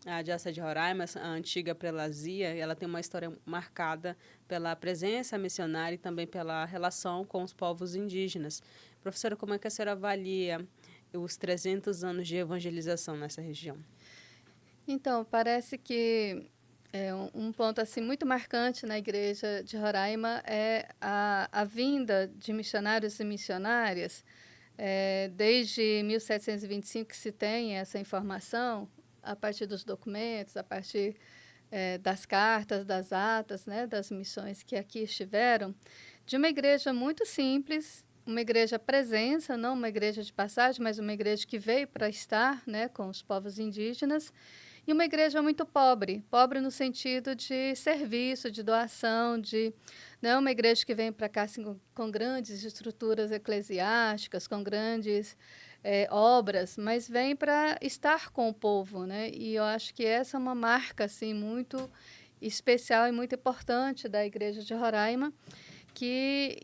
A Diocese de Roraima, a antiga prelazia, ela tem uma história marcada pela presença missionária e também pela relação com os povos indígenas. Professora, como é que a senhora avalia os 300 anos de evangelização nessa região? Então, parece que um ponto assim muito marcante na igreja de Roraima é a vinda de missionários e missionárias. Desde 1725 que se tem essa informação, a partir dos documentos, a partir das cartas, das atas, né, das missões que aqui estiveram, de uma igreja muito simples, uma igreja presença, não uma igreja de passagem, mas uma igreja que veio para estar, né, com os povos indígenas, e uma igreja muito pobre, pobre no sentido de serviço, de doação, de não é uma igreja que vem para cá assim, com grandes estruturas eclesiásticas, com grandes obras, mas vem para estar com o povo, né? E eu acho que essa é uma marca assim muito especial e muito importante da igreja de Roraima, que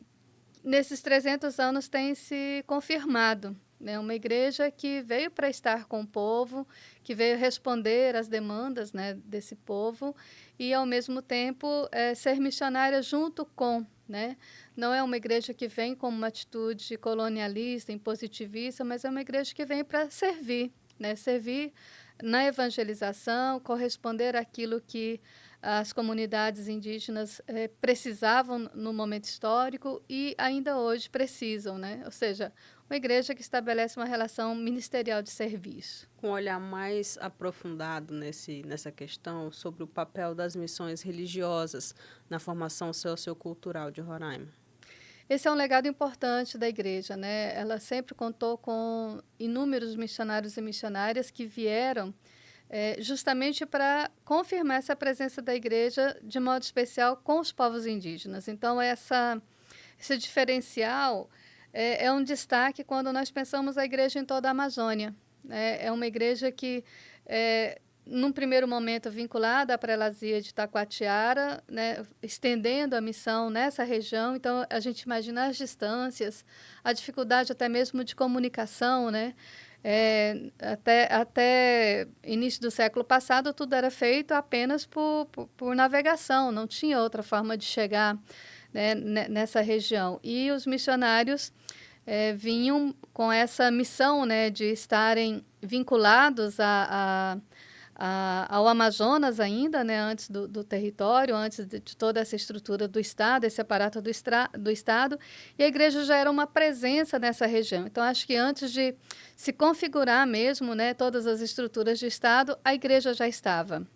nesses 300 anos tem se confirmado. É uma igreja que veio para estar com o povo, que veio responder às demandas, né, desse povo e, ao mesmo tempo, ser missionária junto com. Né? Não é uma igreja que vem com uma atitude colonialista, impositivista, mas é uma igreja que vem para servir, né? Servir na evangelização, corresponder àquilo que as comunidades indígenas precisavam no momento histórico e ainda hoje precisam, né? Ou seja, uma igreja que estabelece uma relação ministerial de serviço. Com um olhar mais aprofundado nessa questão sobre o papel das missões religiosas na formação sociocultural de Roraima. Esse é um legado importante da igreja, né? Ela sempre contou com inúmeros missionários e missionárias que vieram justamente para confirmar essa presença da igreja, de modo especial com os povos indígenas. Então, esse diferencial é um destaque quando nós pensamos a igreja em toda a Amazônia. É uma igreja que, num primeiro momento, vinculada à prelazia de Taquatiara, né, estendendo a missão nessa região. Então, a gente imagina as distâncias, a dificuldade até mesmo de comunicação, né? Até início do século passado, tudo era feito apenas por navegação, não tinha outra forma de chegar, né, nessa região. E os missionários vinham com essa missão, né, de estarem vinculados ao Amazonas ainda, né, antes do território, antes de toda essa estrutura do Estado, esse aparato do Estado, e a igreja já era uma presença nessa região. Então, acho que antes de se configurar mesmo, né, todas as estruturas de Estado, a igreja já estava.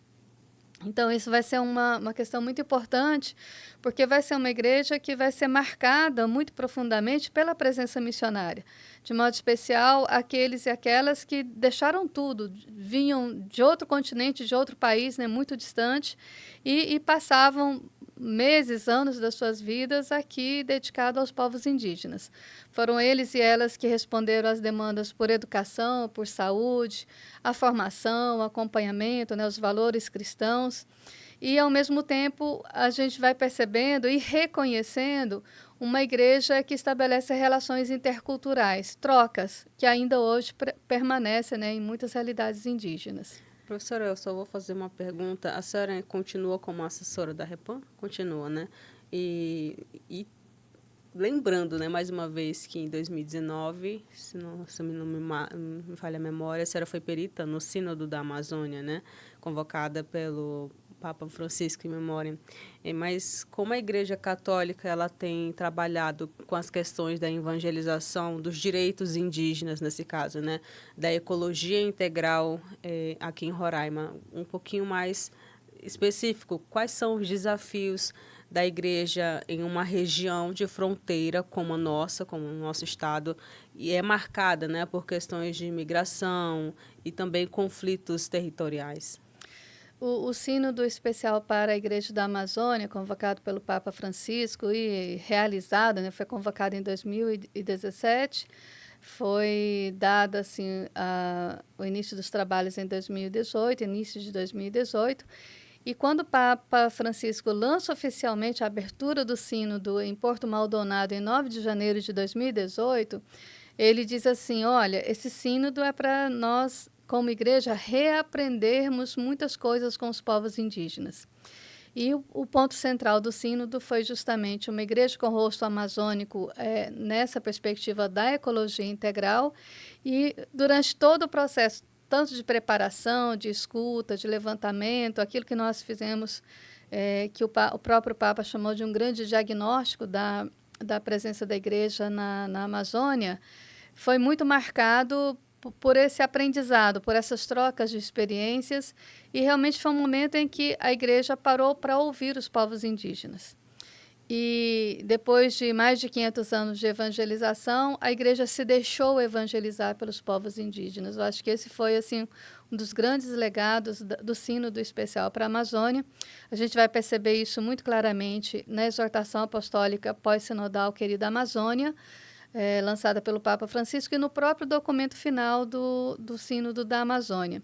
Então, isso vai ser uma questão muito importante, porque vai ser uma igreja que vai ser marcada muito profundamente pela presença missionária. De modo especial, aqueles e aquelas que deixaram tudo, vinham de outro continente, de outro país, né, muito distante, e passavam meses, anos das suas vidas aqui dedicado aos povos indígenas. Foram eles e elas que responderam às demandas por educação, por saúde, a formação, o acompanhamento, né, os valores cristãos. E, ao mesmo tempo, a gente vai percebendo e reconhecendo uma igreja que estabelece relações interculturais, trocas, que ainda hoje permanecem, né, em muitas realidades indígenas. Professora, eu só vou fazer uma pergunta. A senhora continua como assessora da Repam? Continua, né? E lembrando, né, mais uma vez, que em 2019, se não me falha a memória, a senhora foi perita no Sínodo da Amazônia, né? Convocada pelo Papa Francisco em memória. Mas como a Igreja Católica ela tem trabalhado com as questões da evangelização dos direitos indígenas, nesse caso, né, da ecologia integral aqui em Roraima, um pouquinho mais específico, quais são os desafios da igreja em uma região de fronteira como a nossa, como o nosso estado, e é marcada, né, por questões de imigração e também conflitos territoriais? O Sínodo Especial para a Igreja da Amazônia, convocado pelo Papa Francisco e realizado, né, foi convocado em 2017, foi dado assim, o início dos trabalhos em 2018, início de 2018, e quando o Papa Francisco lança oficialmente a abertura do Sínodo em Porto Maldonado, em 9 de janeiro de 2018, ele diz assim, olha, esse sínodo é para nós como igreja, reaprendermos muitas coisas com os povos indígenas. E o ponto central do sínodo foi justamente uma igreja com rosto amazônico nessa perspectiva da ecologia integral, e durante todo o processo, tanto de preparação, de escuta, de levantamento, aquilo que nós fizemos, que o próprio Papa chamou de um grande diagnóstico da presença da igreja na Amazônia, foi muito marcado por esse aprendizado, por essas trocas de experiências, e realmente foi um momento em que a igreja parou para ouvir os povos indígenas. E depois de mais de 500 anos de evangelização, a igreja se deixou evangelizar pelos povos indígenas. Eu acho que esse foi assim um dos grandes legados do Sínodo Especial para a Amazônia. A gente vai perceber isso muito claramente na exortação apostólica pós-sinodal Querida Amazônia, lançada pelo Papa Francisco, e no próprio documento final do Sínodo da Amazônia.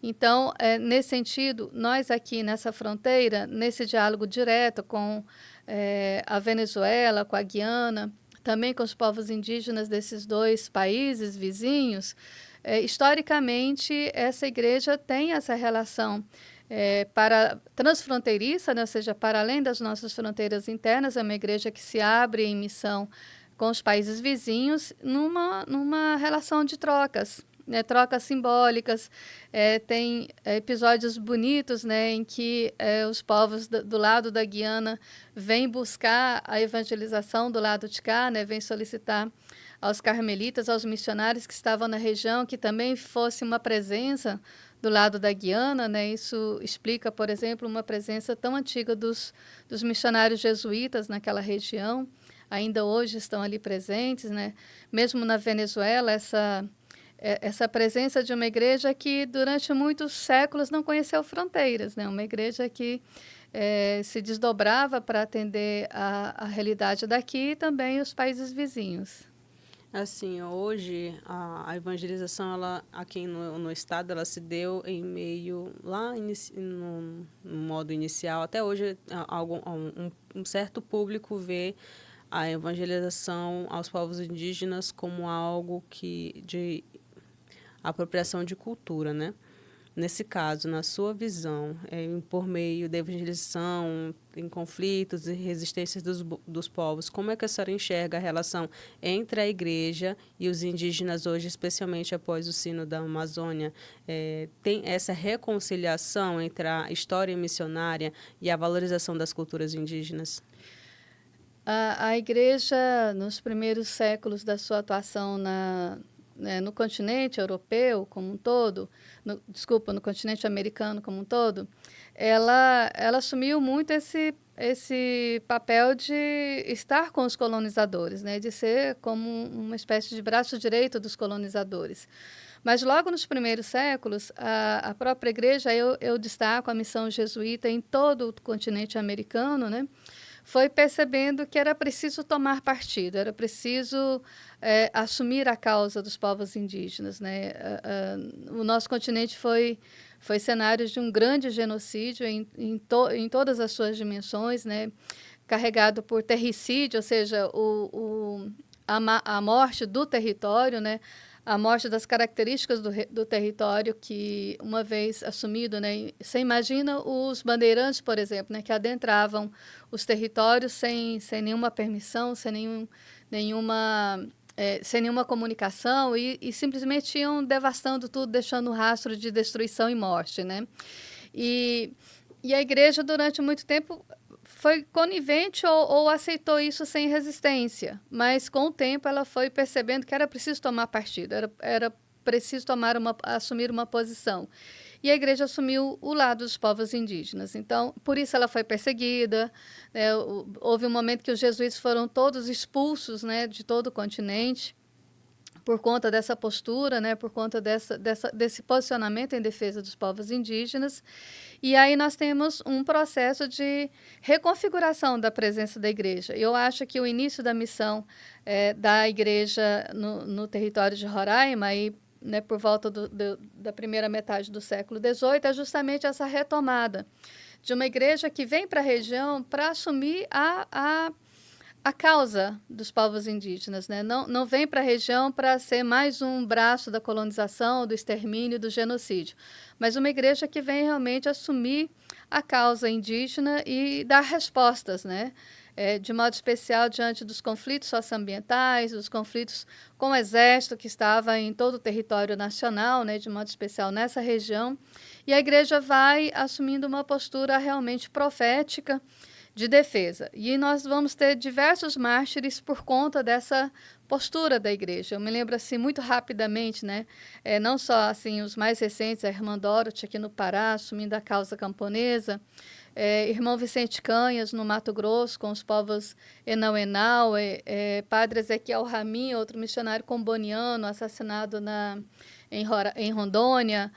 Então, nesse sentido, nós aqui nessa fronteira, nesse diálogo direto com a Venezuela, com a Guiana, também com os povos indígenas desses dois países vizinhos, historicamente, essa igreja tem essa relação para transfronteiriça, né? Ou seja, para além das nossas fronteiras internas, é uma igreja que se abre em missão com os países vizinhos numa relação de trocas, né, trocas simbólicas. Tem episódios bonitos, né, em que os povos do lado da Guiana vêm buscar a evangelização do lado de cá, né, vêm solicitar aos carmelitas, aos missionários que estavam na região, que também fosse uma presença do lado da Guiana, né. Isso explica, por exemplo, uma presença tão antiga dos missionários jesuítas naquela região. Ainda hoje estão ali presentes, né? Mesmo na Venezuela, essa presença de uma igreja que durante muitos séculos não conheceu fronteiras, né? Uma igreja que se desdobrava para atender a realidade daqui e também os países vizinhos. Assim, hoje a evangelização, ela aqui no estado, ela se deu em meio lá no modo inicial. Até hoje, um certo público vê a evangelização aos povos indígenas como algo de apropriação de cultura, né? Nesse caso, na sua visão, por meio da evangelização, em conflitos e resistências dos povos, como é que a senhora enxerga a relação entre a igreja e os indígenas hoje, especialmente após o Sínodo da Amazônia? Tem essa reconciliação entre a história missionária e a valorização das culturas indígenas? A igreja, nos primeiros séculos da sua atuação no continente europeu como um todo, no continente americano como um todo, ela assumiu muito esse papel de estar com os colonizadores, né, de ser como uma espécie de braço direito dos colonizadores. Mas logo nos primeiros séculos, a própria igreja, eu destaco a missão jesuíta em todo o continente americano, né, foi percebendo que era preciso tomar partido, era preciso assumir a causa dos povos indígenas, né? O nosso continente foi cenário de um grande genocídio em todas as suas dimensões, né? Carregado por terricídio, ou seja, a morte do território, né? A morte das características do território que, uma vez assumido, né, você imagina os bandeirantes, por exemplo, né, que adentravam os territórios sem nenhuma permissão, sem nenhuma comunicação e simplesmente iam devastando tudo, deixando um rastro de destruição e morte, né? E a igreja, durante muito tempo, foi conivente ou aceitou isso sem resistência, mas com o tempo ela foi percebendo que era preciso tomar partido, era preciso assumir uma posição. E a igreja assumiu o lado dos povos indígenas. Então, por isso ela foi perseguida, né? Houve um momento que os jesuítas foram todos expulsos, né, de todo o continente, por conta dessa postura, né, por conta desse posicionamento em defesa dos povos indígenas. E aí nós temos um processo de reconfiguração da presença da igreja. Eu acho que o início da missão da igreja no território de Roraima, aí, né, por volta da primeira metade do século XVIII, é justamente essa retomada de uma igreja que vem para a região para assumir a a causa dos povos indígenas, né? Não vem para a região para ser mais um braço da colonização, do extermínio, do genocídio, mas uma igreja que vem realmente assumir a causa indígena e dar respostas, né? De modo especial diante dos conflitos socioambientais, dos conflitos com o exército que estava em todo o território nacional, né? De modo especial nessa região, e a igreja vai assumindo uma postura realmente profética de defesa. E nós vamos ter diversos mártires por conta dessa postura da igreja. Eu me lembro assim muito rapidamente, né? Não só assim os mais recentes, a irmã Dorothy aqui no Pará, assumindo a causa camponesa, irmão Vicente Canhas no Mato Grosso com os povos Enau-Enau, padre Ezequiel Ramin, outro missionário comboniano assassinado em Rondônia.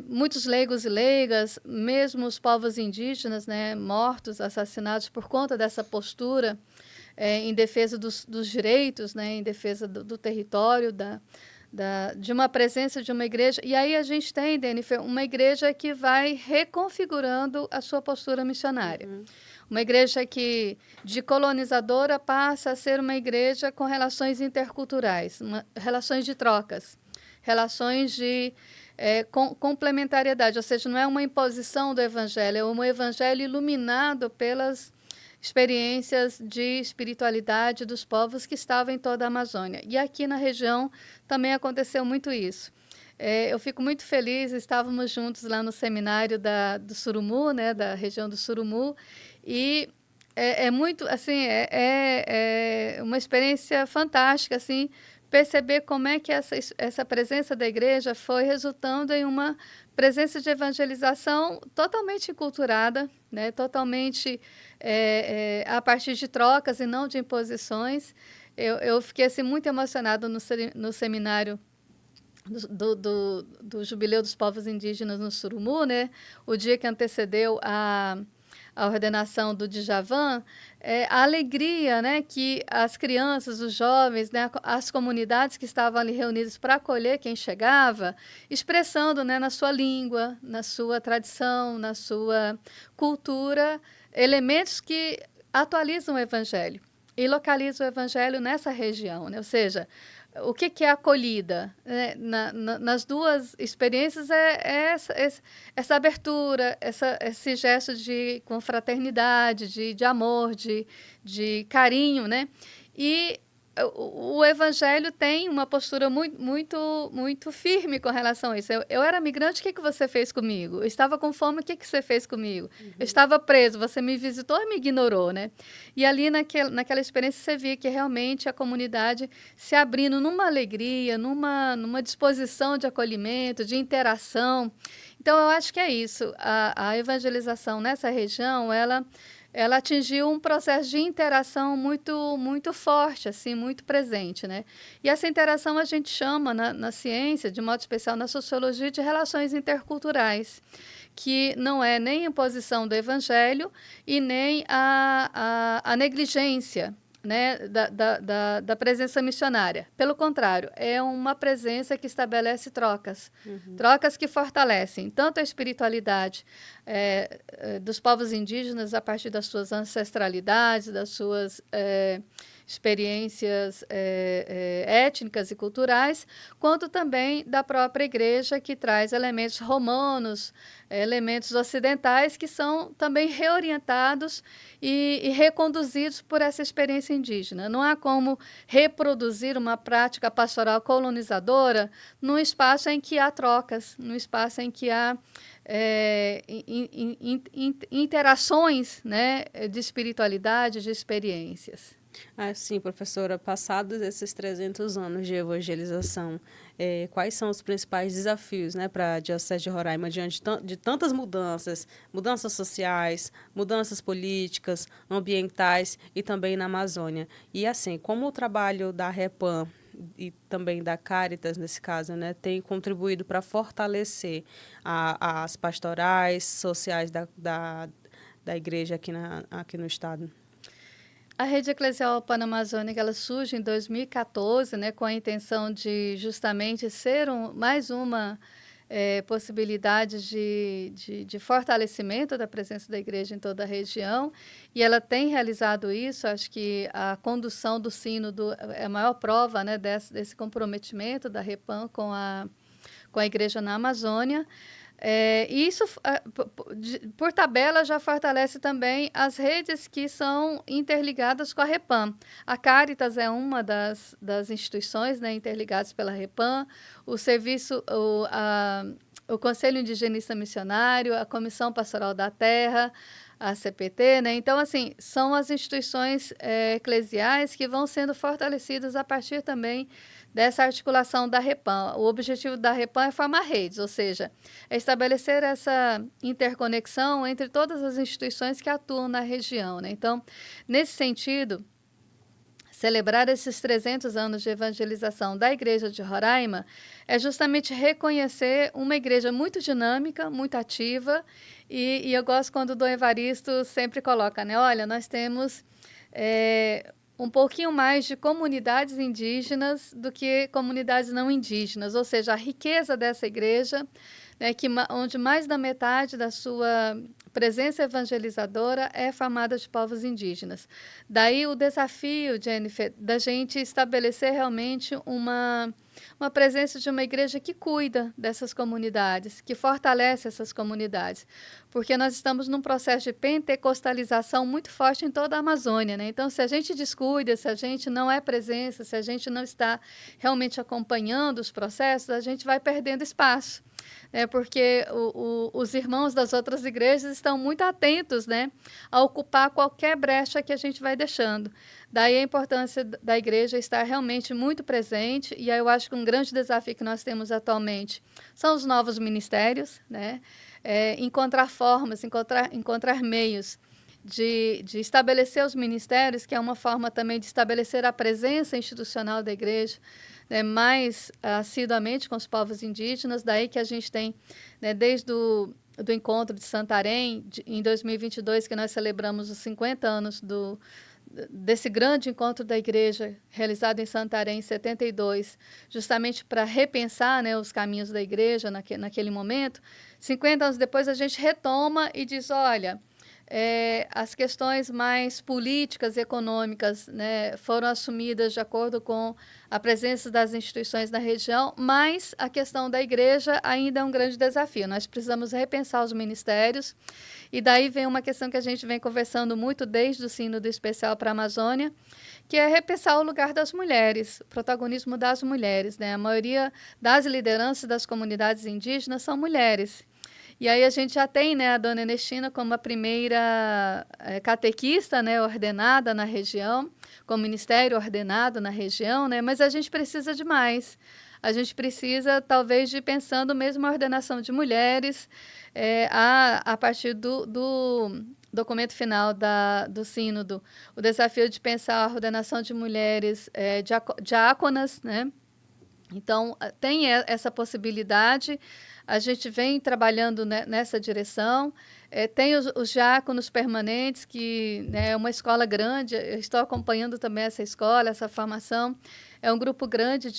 Muitos leigos e leigas, mesmo os povos indígenas, né, mortos, assassinados por conta dessa postura em defesa dos direitos, né, em defesa do território, de uma presença de uma igreja. E aí a gente tem, Jennifer, uma igreja que vai reconfigurando a sua postura missionária. Uhum. Uma igreja que, de colonizadora, passa a ser uma igreja com relações interculturais, relações de trocas, relações de complementariedade, ou seja, não é uma imposição do evangelho, é um evangelho iluminado pelas experiências de espiritualidade dos povos que estavam em toda a Amazônia. E aqui na região também aconteceu muito isso. Eu fico muito feliz, estávamos juntos lá no seminário do Surumu, né, da região do Surumu, e muito, assim, uma experiência fantástica, assim, perceber como é que essa presença da igreja foi resultando em uma presença de evangelização totalmente enculturada, né? Totalmente a partir de trocas e não de imposições. Eu fiquei assim, muito emocionada no seminário do Jubileu dos Povos Indígenas no Surumu, né? O dia que antecedeu a ordenação do Djavan, a alegria, né, que as crianças, os jovens, né, as comunidades que estavam ali reunidas para acolher quem chegava, expressando, né, na sua língua, na sua tradição, na sua cultura, elementos que atualizam o evangelho e localizam o evangelho nessa região, né? Ou seja, o que é acolhida? Nas duas experiências essa abertura, esse gesto de confraternidade, de amor, de carinho, né? E o evangelho tem uma postura muito firme com relação a isso. Eu era migrante, o que você fez comigo? Eu estava com fome, o que você fez comigo? Uhum. Eu estava preso, você me visitou e me ignorou, né? E ali naquela experiência você via que realmente a comunidade se abrindo numa alegria, numa disposição de acolhimento, de interação. Então, eu acho que é isso. A evangelização nessa região, ela atingiu um processo de interação muito forte, assim, muito presente, né? E essa interação a gente chama na ciência, de modo especial na sociologia, de relações interculturais, que não é nem imposição do evangelho e nem a negligência, né, da presença missionária. Pelo contrário, é uma presença que estabelece trocas, trocas que fortalecem tanto a espiritualidade dos povos indígenas a partir das suas ancestralidades, das suas experiências étnicas e culturais, quanto também da própria igreja, que traz elementos romanos, elementos ocidentais, que são também reorientados e reconduzidos por essa experiência indígena. Não há como reproduzir uma prática pastoral colonizadora num espaço em que há trocas, num espaço em que há interações, né, de espiritualidade, de experiências. Sim, professora, passados esses 300 anos de evangelização, quais são os principais desafios, né, para a Diocese de Roraima diante de tantas mudanças sociais, mudanças políticas, ambientais e também na Amazônia? E assim, como o trabalho da REPAM e também da Caritas, nesse caso, né, tem contribuído para fortalecer as pastorais sociais da igreja aqui no estado? A Rede Eclesial Panamazônica, ela surge em 2014, né, com a intenção de justamente ser mais uma possibilidades de fortalecimento da presença da igreja em toda a região, e ela tem realizado isso. Acho que a condução do sínodo é a maior prova, né, desse comprometimento da Repam com a igreja na Amazônia. E isso, por tabela, já fortalece também as redes que são interligadas com a Repam. A Caritas é uma das instituições, né, interligadas pela Repam, o Conselho Indigenista Missionário, a Comissão Pastoral da Terra, a CPT, né? Então, assim, são as instituições eclesiais que vão sendo fortalecidas a partir também dessa articulação da Repam. O objetivo da Repam é formar redes, ou seja, é estabelecer essa interconexão entre todas as instituições que atuam na região, né? Então, nesse sentido, celebrar esses 300 anos de evangelização da Igreja de Roraima é justamente reconhecer uma igreja muito dinâmica, muito ativa, e eu gosto quando o Dom Evaristo sempre coloca, né? Olha, nós temos um pouquinho mais de comunidades indígenas do que comunidades não indígenas, ou seja, a riqueza dessa igreja, né, onde mais da metade da sua presença evangelizadora é formada de povos indígenas. Daí o desafio, Jennifer, da gente estabelecer realmente uma presença de uma igreja que cuida dessas comunidades, que fortalece essas comunidades, porque nós estamos num processo de pentecostalização muito forte em toda a Amazônia, né? Então, se a gente descuida, se a gente não é presença, se a gente não está realmente acompanhando os processos, a gente vai perdendo espaço. Porque os irmãos das outras igrejas estão muito atentos, né, a ocupar qualquer brecha que a gente vai deixando. Daí a importância da igreja estar realmente muito presente, e aí eu acho que um grande desafio que nós temos atualmente são os novos ministérios, né, encontrar formas, encontrar meios de estabelecer os ministérios, que é uma forma também de estabelecer a presença institucional da igreja, né, mais assiduamente com os povos indígenas. Daí que a gente tem, né, desde do encontro de Santarém, em 2022, que nós celebramos os 50 anos desse grande encontro da igreja realizado em Santarém em 72, justamente para repensar, né, os caminhos da igreja naquele momento. 50 anos depois a gente retoma e diz, olha, as questões mais políticas e econômicas, né, foram assumidas de acordo com a presença das instituições na região, mas a questão da igreja ainda é um grande desafio. Nós precisamos repensar os ministérios, e daí vem uma questão que a gente vem conversando muito desde o Sínodo Especial para a Amazônia, que é repensar o lugar das mulheres, o protagonismo das mulheres, né? A maioria das lideranças das comunidades indígenas são mulheres. E aí a gente já tem, né, a dona Ernestina como a primeira catequista, né, ordenada na região, com o ministério ordenado na região, né, mas a gente precisa de mais. A gente precisa, talvez, de pensando mesmo a ordenação de mulheres, a partir do documento final do Sínodo, o desafio de pensar a ordenação de mulheres diáconas, né? Então, tem essa possibilidade. A gente vem trabalhando nessa direção. Tem os diáconos permanentes, que, né, é uma escola grande. Eu estou acompanhando também essa escola, essa formação. É um grupo grande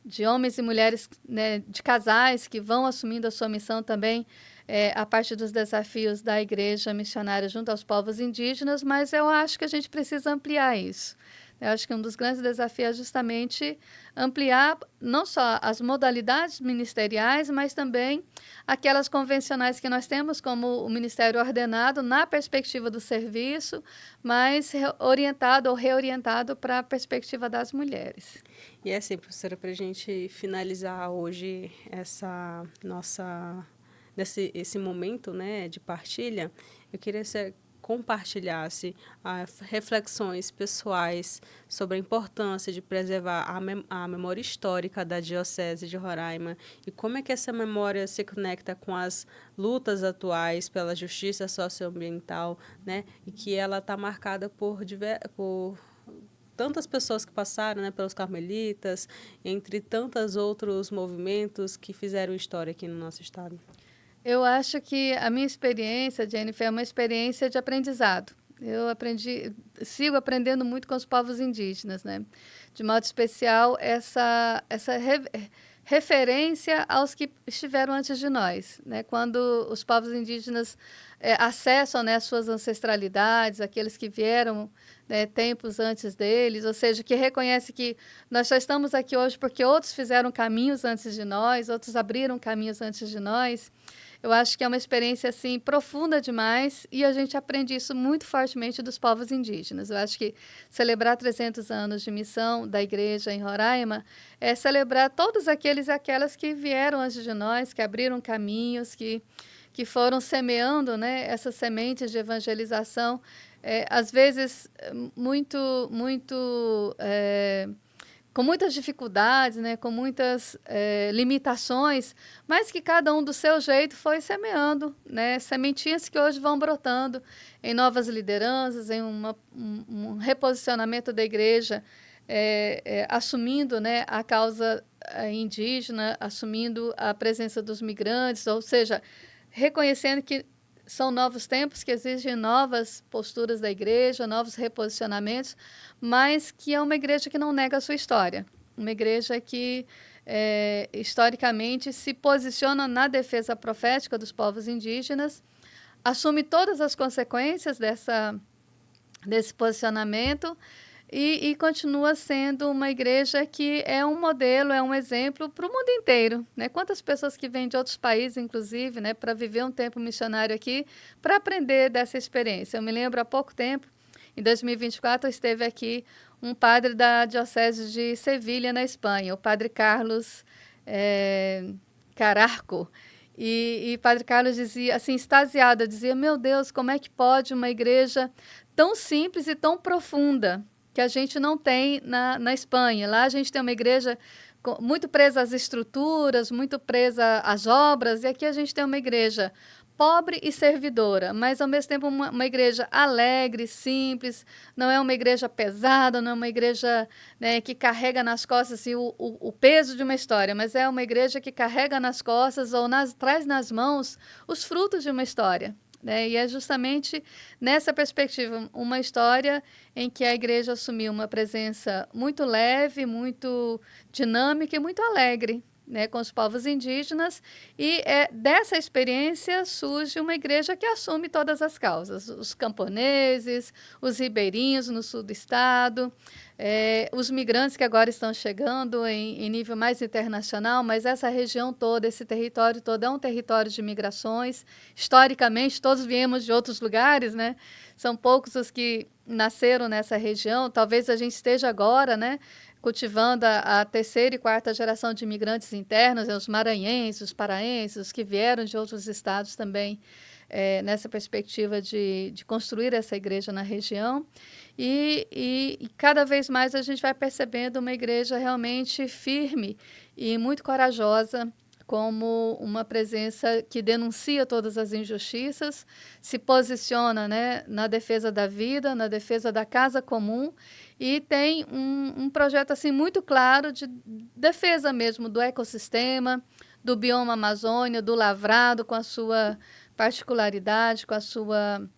de homens e mulheres, né, de casais, que vão assumindo a sua missão também, a partir dos desafios da igreja missionária junto aos povos indígenas, mas eu acho que a gente precisa ampliar isso. Eu acho que um dos grandes desafios é justamente ampliar não só as modalidades ministeriais, mas também aquelas convencionais que nós temos, como o ministério ordenado, na perspectiva do serviço, mas orientado ou reorientado para a perspectiva das mulheres. E assim, professora, para a gente finalizar hoje esse momento, né, de partilha, eu queria compartilhasse reflexões pessoais sobre a importância de preservar a memória histórica da Diocese de Roraima e como é que essa memória se conecta com as lutas atuais pela justiça socioambiental, né, e que ela está marcada por tantas pessoas que passaram, né, pelos carmelitas, entre tantos outros movimentos que fizeram história aqui no nosso estado. Eu acho que a minha experiência, Jennifer, é uma experiência de aprendizado. Eu sigo aprendendo muito com os povos indígenas, né? De modo especial, essa referência aos que estiveram antes de nós, né? Quando os povos indígenas acessam, né, suas ancestralidades, aqueles que vieram, né, tempos antes deles, ou seja, que reconhece que nós só estamos aqui hoje porque outros fizeram caminhos antes de nós, outros abriram caminhos antes de nós. Eu acho que é uma experiência assim profunda demais e a gente aprende isso muito fortemente dos povos indígenas. Eu acho que celebrar 300 anos de missão da igreja em Roraima é celebrar todos aqueles e aquelas que vieram antes de nós, que abriram caminhos, que foram semeando, né, essas sementes de evangelização, às vezes com muitas dificuldades, né, com muitas limitações, mas que cada um do seu jeito foi semeando, né, sementinhas que hoje vão brotando em novas lideranças, em um reposicionamento da igreja, assumindo, né, a causa indígena, assumindo a presença dos migrantes, ou seja, reconhecendo que são novos tempos que exigem novas posturas da igreja, novos reposicionamentos, mas que é uma igreja que não nega a sua história. Uma igreja que, historicamente, se posiciona na defesa profética dos povos indígenas, assume todas as consequências desse posicionamento e continua sendo uma igreja que é um modelo, é um exemplo para o mundo inteiro, né? Quantas pessoas que vêm de outros países, inclusive, né, para viver um tempo missionário aqui, para aprender dessa experiência. Eu me lembro, há pouco tempo, em 2024, esteve aqui um padre da Diocese de Sevilha, na Espanha, o padre Carlos Cararco. E Padre Carlos dizia, assim, extasiado, dizia, meu Deus, como é que pode uma igreja tão simples e tão profunda que a gente não tem na Espanha? Lá a gente tem uma igreja muito presa às estruturas, muito presa às obras, e aqui a gente tem uma igreja pobre e servidora, mas ao mesmo tempo uma igreja alegre, simples, não é uma igreja pesada, não é uma igreja, né, que carrega nas costas assim, o peso de uma história, mas é uma igreja que carrega nas costas ou traz nas mãos os frutos de uma história. Né? E é justamente nessa perspectiva, uma história em que a igreja assumiu uma presença muito leve, muito dinâmica e muito alegre, né, com os povos indígenas, e dessa experiência surge uma igreja que assume todas as causas, os camponeses, os ribeirinhos no sul do estado, os migrantes que agora estão chegando em nível mais internacional, mas essa região toda, esse território todo é um território de migrações. Historicamente, todos viemos de outros lugares, né? São poucos os que nasceram nessa região. Talvez a gente esteja agora, né, cultivando a terceira e quarta geração de imigrantes internos, né, os maranhenses, os paraenses, os que vieram de outros estados também, nessa perspectiva de construir essa igreja na região. E cada vez mais a gente vai percebendo uma igreja realmente firme e muito corajosa, como uma presença que denuncia todas as injustiças, se posiciona, né, na defesa da vida, na defesa da casa comum, e tem um projeto assim, muito claro de defesa mesmo do ecossistema, do bioma Amazônia, do lavrado, com a sua particularidade, com a sua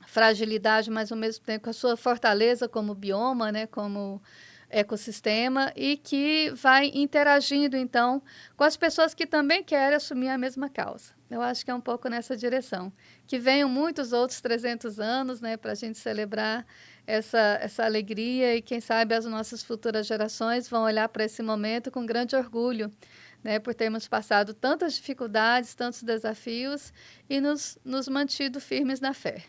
fragilidade, mas ao mesmo tempo com a sua fortaleza como bioma, né, como ecossistema, e que vai interagindo, então, com as pessoas que também querem assumir a mesma causa. Eu acho que é um pouco nessa direção. Que venham muitos outros 300 anos, né, para a gente celebrar essa alegria, e quem sabe as nossas futuras gerações vão olhar para esse momento com grande orgulho, né, por termos passado tantas dificuldades, tantos desafios e nos mantido firmes na fé.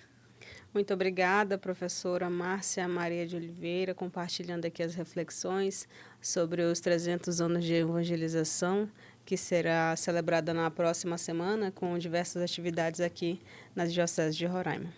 Muito obrigada, professora Márcia Maria de Oliveira, compartilhando aqui as reflexões sobre os 300 anos de evangelização, que será celebrada na próxima semana, com diversas atividades aqui nas Dioceses de Roraima.